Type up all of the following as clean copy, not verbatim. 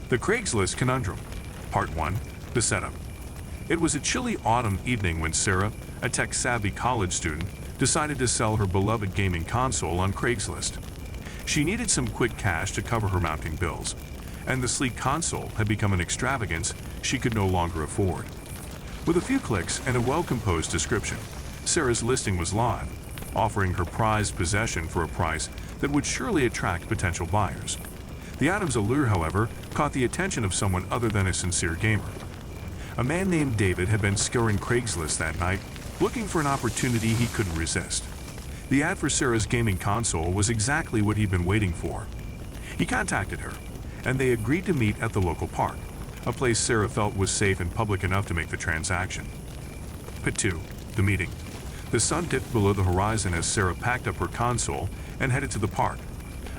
The Craigslist Conundrum. Part 1. The Setup. It was a chilly autumn evening when Sarah, a tech-savvy college student, decided to sell her beloved gaming console on Craigslist. She needed some quick cash to cover her mounting bills, and the sleek console had become an extravagance she could no longer afford. With a few clicks and a well-composed description, Sarah's listing was live, offering her prized possession for a price that would surely attract potential buyers. The item's allure, however, caught the attention of someone other than a sincere gamer. A man named David had been scouring Craigslist that night, looking for an opportunity he couldn't resist. The ad for Sarah's gaming console was exactly what he'd been waiting for. He contacted her, and they agreed to meet at the local park, a place Sarah felt was safe and public enough to make the transaction. Pit 2. The meeting. The sun dipped below the horizon as Sarah packed up her console and headed to the park.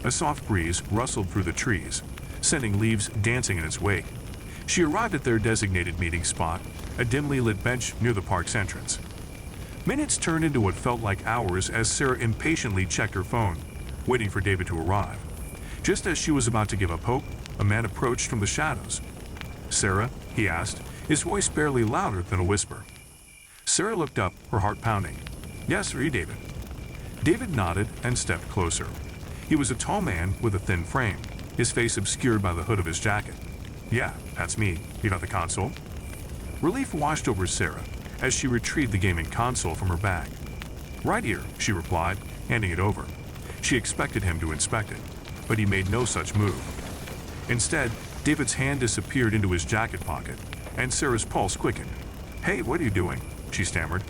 A soft breeze rustled through the trees, sending leaves dancing in its wake. She arrived at their designated meeting spot, a dimly lit bench near the park's entrance. Minutes turned into what felt like hours as Sarah impatiently checked her phone, waiting for David to arrive. Just as she was about to give up hope, a man approached from the shadows. "Sarah?" he asked, his voice barely louder than a whisper. Sarah looked up, her heart pounding. "Yes, are you David?" David nodded and stepped closer. He was a tall man with a thin frame, his face obscured by the hood of his jacket. "Yeah, that's me. You got the console?" Relief washed over Sarah as she retrieved the gaming console from her bag. "Right here," she replied, handing it over. She expected him to inspect it, but he made no such move. Instead, David's hand disappeared into his jacket pocket, and Sarah's pulse quickened. "Hey, what are you doing?" she stammered.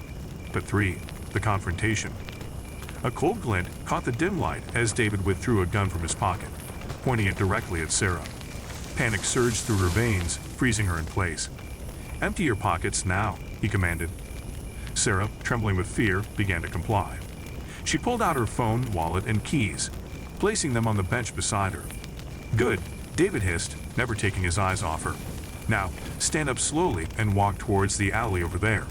But 3. The confrontation. A cold glint caught the dim light as David withdrew a gun from his pocket, pointing it directly at Sarah. Panic surged through her veins, freezing her in place. "Empty your pockets now," he commanded. Sarah, trembling with fear, began to comply. She pulled out her phone, wallet, and keys, placing them on the bench beside her. "Good," David hissed, never taking his eyes off her. "Now, stand up slowly and walk towards the alley over there."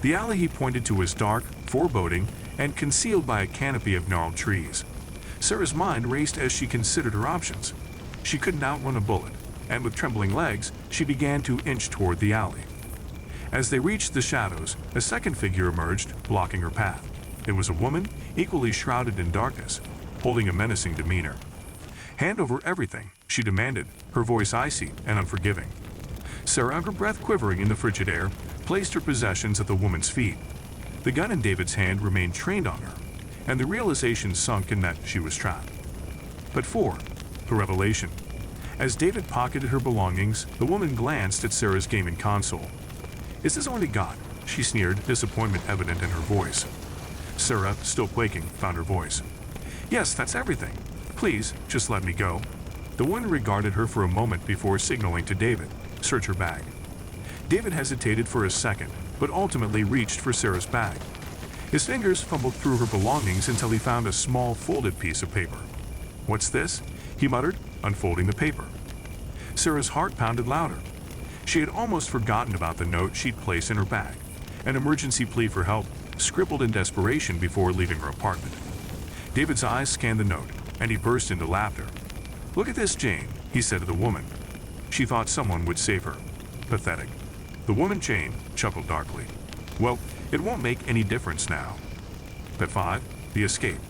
The alley he pointed to was dark, foreboding, and concealed by a canopy of gnarled trees. Sarah's mind raced as she considered her options. She couldn't outrun a bullet, and with trembling legs, she began to inch toward the alley. As they reached the shadows, a second figure emerged, blocking her path. It was a woman, equally shrouded in darkness, holding a menacing demeanor. "Hand over everything," she demanded, her voice icy and unforgiving. Sarah, her breath quivering in the frigid air, placed her possessions at the woman's feet. The gun in David's hand remained trained on her, and the realization sunk in that she was trapped. But 4. The revelation. As David pocketed her belongings, the woman glanced at Sarah's gaming console. "Is this all you got?" she sneered, disappointment evident in her voice. Sarah, still quaking, found her voice. "Yes, that's everything. Please, just let me go." The woman regarded her for a moment before signaling to David, "Search her bag." David hesitated for a second, but ultimately reached for Sarah's bag. His fingers fumbled through her belongings until he found a small, folded piece of paper. "What's this?" he muttered, unfolding the paper. Sarah's heart pounded louder. She had almost forgotten about the note she'd placed in her bag, an emergency plea for help, scribbled in desperation before leaving her apartment. David's eyes scanned the note, and he burst into laughter. "Look at this, Jane," he said to the woman. She thought someone would save her. Pathetic. The woman, Jane, chuckled darkly. "Well, it won't make any difference now." But 5. The escape.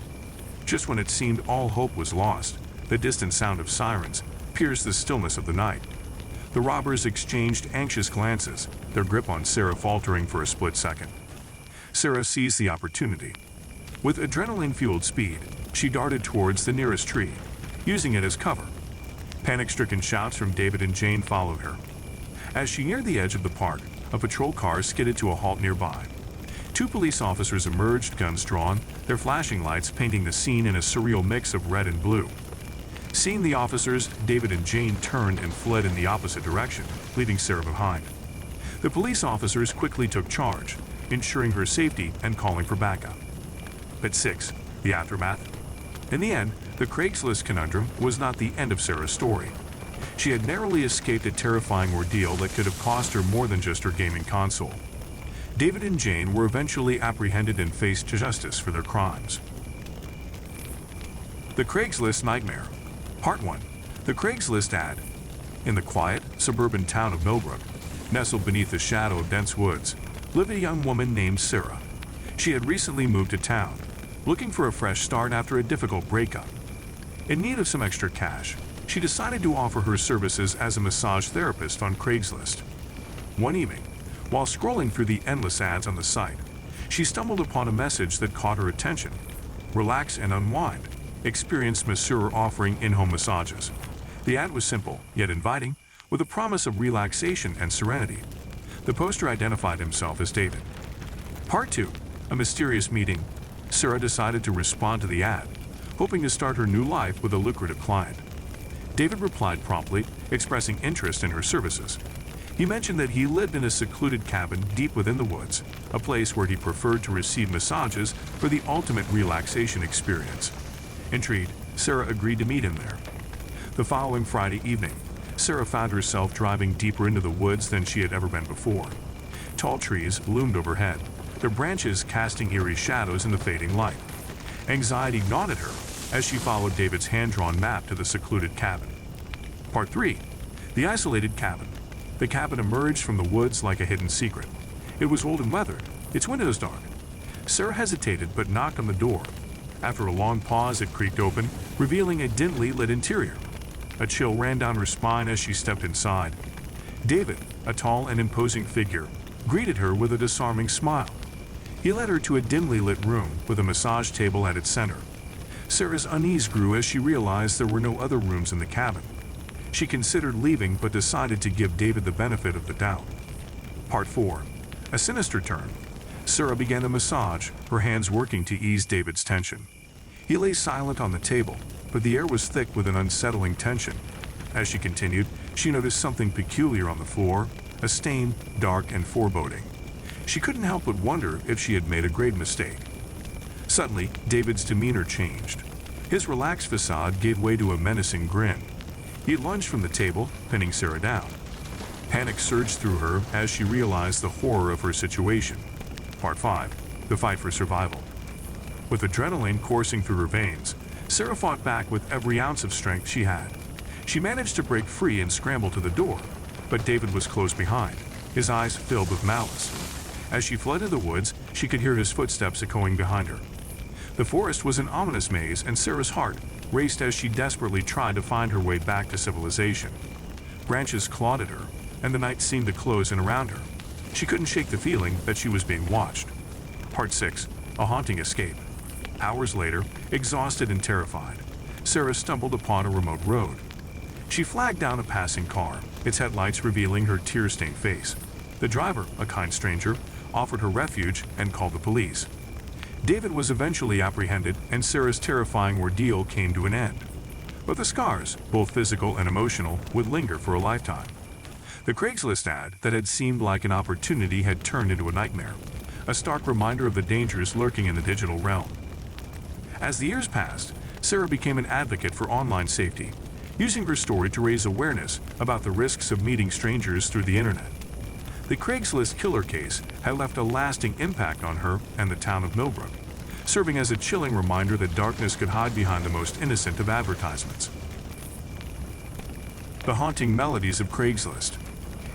Just when it seemed all hope was lost, the distant sound of sirens pierced the stillness of the night. The robbers exchanged anxious glances, their grip on Sarah faltering for a split second. Sarah seized the opportunity. With adrenaline-fueled speed, she darted towards the nearest tree, using it as cover. Panic-stricken shouts from David and Jane followed her. As she neared the edge of the park, a patrol car skidded to a halt nearby. 2 police officers emerged, guns drawn, their flashing lights painting the scene in a surreal mix of red and blue. Seeing the officers, David and Jane turned and fled in the opposite direction, leaving Sarah behind. The police officers quickly took charge, ensuring her safety and calling for backup. But 6. The aftermath. In the end, the Craigslist Conundrum was not the end of Sarah's story. She had narrowly escaped a terrifying ordeal that could have cost her more than just her gaming console. David and Jane were eventually apprehended and faced justice for their crimes. The Craigslist Nightmare. Part 1. The Craigslist ad. In the quiet, suburban town of Millbrook, nestled beneath the shadow of dense woods, lived a young woman named Sarah. She had recently moved to town, looking for a fresh start after a difficult breakup. In need of some extra cash, she decided to offer her services as a massage therapist on Craigslist. One evening, while scrolling through the endless ads on the site, she stumbled upon a message that caught her attention. Relax and unwind. Experienced masseur offering in-home massages. The ad was simple, yet inviting, with a promise of relaxation and serenity. The poster identified himself as David. Part 2. A mysterious meeting. Sarah decided to respond to the ad, hoping to start her new life with a lucrative client. David replied promptly, expressing interest in her services. He mentioned that he lived in a secluded cabin deep within the woods, a place where he preferred to receive massages for the ultimate relaxation experience. Intrigued, Sarah agreed to meet him there. The following Friday evening, Sarah found herself driving deeper into the woods than she had ever been before. Tall trees loomed overhead, their branches casting eerie shadows in the fading light. Anxiety gnawed at her as she followed David's hand-drawn map to the secluded cabin. Part 3. The isolated cabin. The cabin emerged from the woods like a hidden secret. It was old and weathered, its windows dark. Sarah hesitated but knocked on the door. After a long pause, it creaked open, revealing a dimly lit interior. A chill ran down her spine as she stepped inside. David, a tall and imposing figure, greeted her with a disarming smile. He led her to a dimly lit room with a massage table at its center. Sarah's unease grew as she realized there were no other rooms in the cabin. She considered leaving but decided to give David the benefit of the doubt. Part 4. A sinister turn. Sarah began the massage, her hands working to ease David's tension. He lay silent on the table, but the air was thick with an unsettling tension. As she continued, she noticed something peculiar on the floor, a stain, dark and foreboding. She couldn't help but wonder if she had made a grave mistake. Suddenly, David's demeanor changed. His relaxed facade gave way to a menacing grin. He lunged from the table, pinning Sarah down. Panic surged through her as she realized the horror of her situation. Part 5. The fight for survival. With adrenaline coursing through her veins, Sarah fought back with every ounce of strength she had. She managed to break free and scramble to the door, but David was close behind, his eyes filled with malice. As she fled to the woods, she could hear his footsteps echoing behind her. The forest was an ominous maze, and Sarah's heart raced as she desperately tried to find her way back to civilization. Branches clawed at her, and the night seemed to close in around her. She couldn't shake the feeling that she was being watched. Part 6. A haunting escape. Hours later, exhausted and terrified, Sarah stumbled upon a remote road. She flagged down a passing car, its headlights revealing her tear-stained face. The driver, a kind stranger, offered her refuge and called the police. David was eventually apprehended, and Sarah's terrifying ordeal came to an end. But the scars, both physical and emotional, would linger for a lifetime. The Craigslist ad that had seemed like an opportunity had turned into a nightmare, a stark reminder of the dangers lurking in the digital realm. As the years passed, Sarah became an advocate for online safety, using her story to raise awareness about the risks of meeting strangers through the internet. The Craigslist killer case had left a lasting impact on her and the town of Millbrook, serving as a chilling reminder that darkness could hide behind the most innocent of advertisements. The haunting melodies of Craigslist.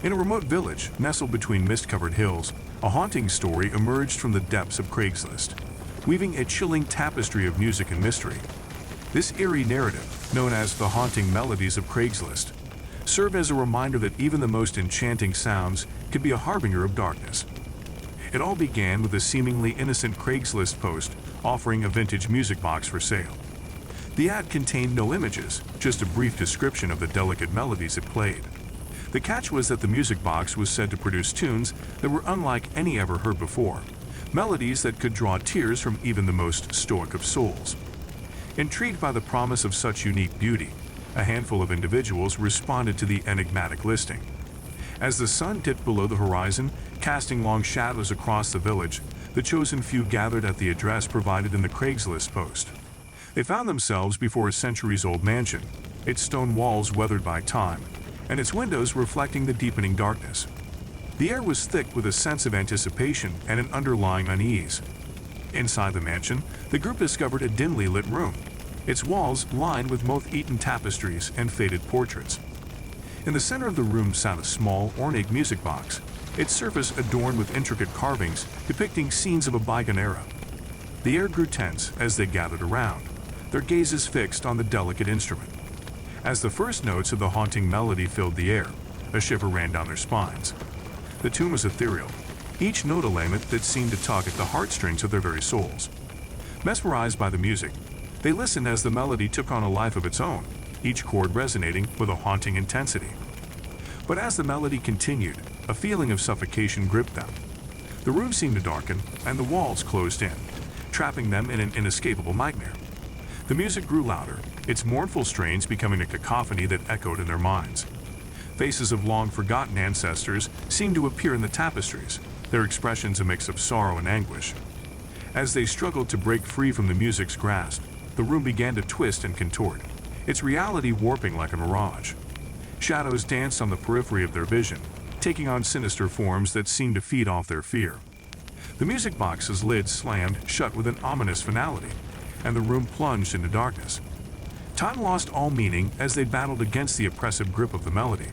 In a remote village nestled between mist-covered hills, a haunting story emerged from the depths of Craigslist, weaving a chilling tapestry of music and mystery. This eerie narrative, known as the haunting melodies of Craigslist, served as a reminder that even the most enchanting sounds could be a harbinger of darkness. It all began with a seemingly innocent Craigslist post offering a vintage music box for sale. The ad contained no images, just a brief description of the delicate melodies it played. The catch was that the music box was said to produce tunes that were unlike any ever heard before, melodies that could draw tears from even the most stoic of souls. Intrigued by the promise of such unique beauty, a handful of individuals responded to the enigmatic listing. As the sun dipped below the horizon, casting long shadows across the village, the chosen few gathered at the address provided in the Craigslist post. They found themselves before a centuries-old mansion, its stone walls weathered by time, and its windows reflecting the deepening darkness. The air was thick with a sense of anticipation and an underlying unease. Inside the mansion, the group discovered a dimly lit room, its walls lined with moth-eaten tapestries and faded portraits. In the center of the room sat a small, ornate music box, its surface adorned with intricate carvings depicting scenes of a bygone era. The air grew tense as they gathered around, their gazes fixed on the delicate instrument. As the first notes of the haunting melody filled the air, a shiver ran down their spines. The tune was ethereal, each note a lament that seemed to tug at the heartstrings of their very souls. Mesmerized by the music, they listened as the melody took on a life of its own, each chord resonating with a haunting intensity. But as the melody continued, a feeling of suffocation gripped them. The room seemed to darken, and the walls closed in, trapping them in an inescapable nightmare. The music grew louder, its mournful strains becoming a cacophony that echoed in their minds. Faces of long-forgotten ancestors seemed to appear in the tapestries, their expressions a mix of sorrow and anguish. As they struggled to break free from the music's grasp, the room began to twist and contort, its reality warping like a mirage. Shadows danced on the periphery of their vision, taking on sinister forms that seemed to feed off their fear. The music box's lid slammed shut with an ominous finality, and the room plunged into darkness. Time lost all meaning as they battled against the oppressive grip of the melody.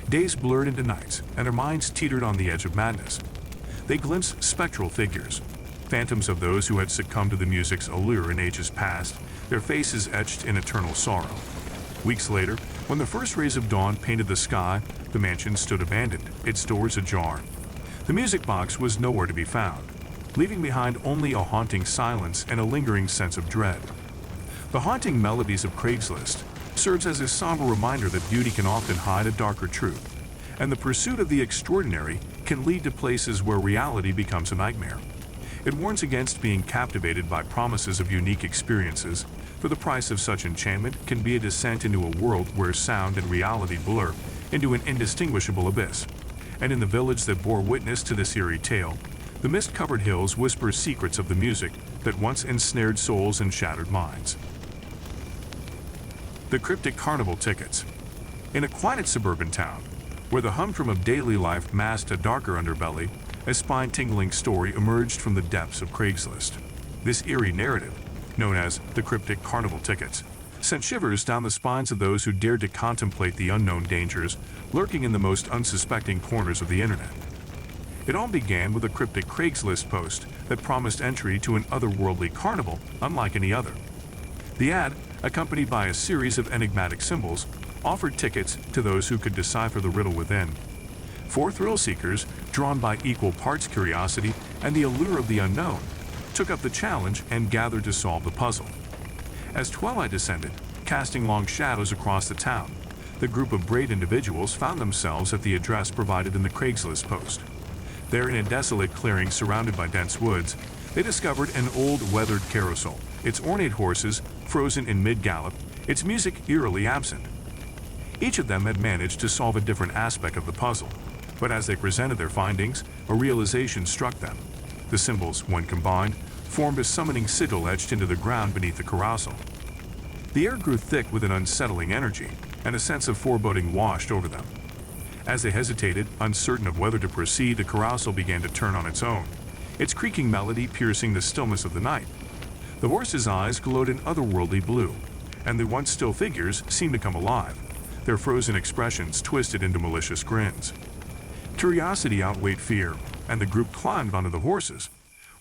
Days blurred into nights, and their minds teetered on the edge of madness. They glimpsed spectral figures, phantoms of those who had succumbed to the music's allure in ages past, their faces etched in eternal sorrow. Weeks later, when the first rays of dawn painted the sky, the mansion stood abandoned, its doors ajar. The music box was nowhere to be found, leaving behind only a haunting silence and a lingering sense of dread. The haunting melodies of Craigslist serves as a somber reminder that beauty can often hide a darker truth, and the pursuit of the extraordinary can lead to places where reality becomes a nightmare. It warns against being captivated by promises of unique experiences, for the price of such enchantment can be a descent into a world where sound and reality blur into an indistinguishable abyss. And in the village that bore witness to this eerie tale, the mist-covered hills whisper secrets of the music that once ensnared souls and shattered minds. The Cryptic Carnival tickets. In a quiet suburban town, where the humdrum of daily life masked a darker underbelly, a spine-tingling story emerged from the depths of Craigslist. This eerie narrative, known as the Cryptic Carnival tickets, sent shivers down the spines of those who dared to contemplate the unknown dangers lurking in the most unsuspecting corners of the internet. It all began with a cryptic Craigslist post that promised entry to an otherworldly carnival unlike any other. The ad, accompanied by a series of enigmatic symbols, offered tickets to those who could decipher the riddle within. 4 thrill seekers, drawn by equal parts curiosity and the allure of the unknown, took up the challenge and gathered to solve the puzzle. As twilight descended, casting long shadows across the town, the group of brave individuals found themselves at the address provided in the Craigslist post. There, in a desolate clearing surrounded by dense woods, they discovered an old, weathered carousel, its ornate horses frozen in mid-gallop, its music eerily absent. Each of them had managed to solve a different aspect of the puzzle, but as they presented their findings, a realization struck them. The symbols, when combined, formed a summoning sigil etched into the ground beneath the carousel. The air grew thick with an unsettling energy, and a sense of foreboding washed over them. As they hesitated, uncertain of whether to proceed, the carousel began to turn on its own, its creaking melody piercing the stillness of the night. The horses' eyes glowed an otherworldly blue, and the once still figures seemed to come alive, their frozen expressions twisted into malicious grins. Curiosity outweighed fear, and the group climbed onto the horses,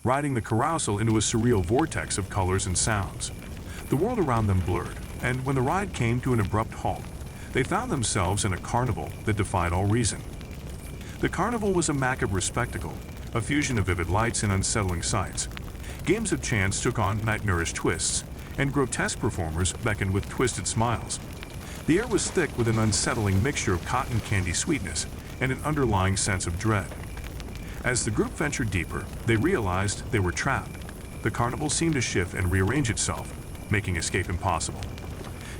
riding the carousel into a surreal vortex of colors and sounds. The world around them blurred, and when the ride came to an abrupt halt, they found themselves in a carnival that defied all reason. The carnival was a macabre spectacle, a fusion of vivid lights and unsettling sights. Games of chance took on nightmarish twists, and grotesque performers beckoned with twisted smiles. The air was thick with an unsettling mixture of cotton candy sweetness and an underlying sense of dread. As the group ventured deeper, they realized they were trapped. The carnival seemed to shift and rearrange itself, making escape impossible.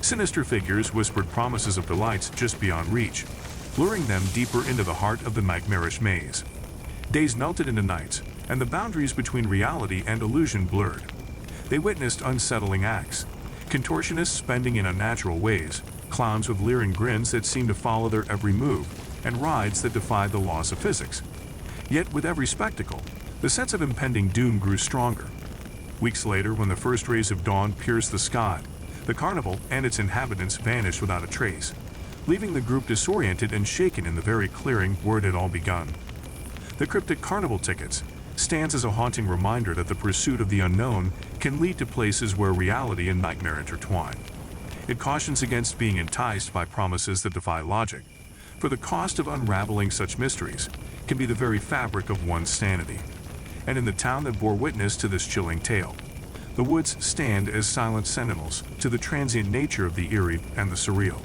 Sinister figures whispered promises of delights just beyond reach, luring them deeper into the heart of the nightmarish maze. Days melted into nights, and the boundaries between reality and illusion blurred. They witnessed unsettling acts, contortionists bending in unnatural ways, clowns with leering grins that seemed to follow their every move, and rides that defied the laws of physics. Yet with every spectacle, the sense of impending doom grew stronger. Weeks later, when the first rays of dawn pierced the sky, the carnival and its inhabitants vanished without a trace, leaving the group disoriented and shaken in the very clearing where it had all begun. The Cryptic Carnival tickets stands as a haunting reminder that the pursuit of the unknown can lead to places where reality and nightmare intertwine. It cautions against being enticed by promises that defy logic, for the cost of unraveling such mysteries can be the very fabric of one's sanity. And in the town that bore witness to this chilling tale, the woods stand as silent sentinels to the transient nature of the eerie and the surreal.